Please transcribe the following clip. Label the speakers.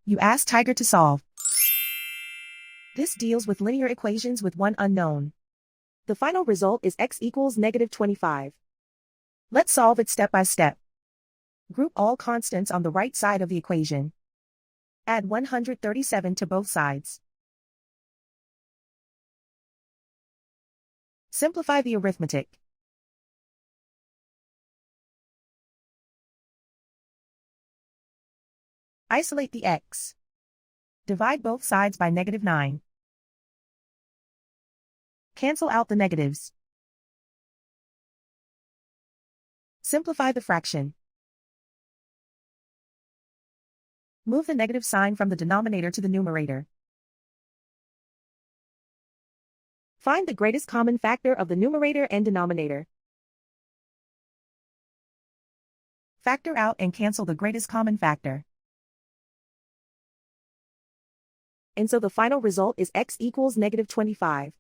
Speaker 1: You ask Tiger to solve. This deals with linear equations with one unknown. The final result is x equals -25. Let's solve it step by step. Group all constants on the right side of the equation. Add 137 to both sides. Simplify the arithmetic. Isolate the x. Divide both sides by -9. Cancel out the negatives. Simplify the fraction. Move the negative sign from the denominator to the numerator. Find the greatest common factor of the numerator and denominator. Factor out and cancel the greatest common factor. And so the final result is x equals -25.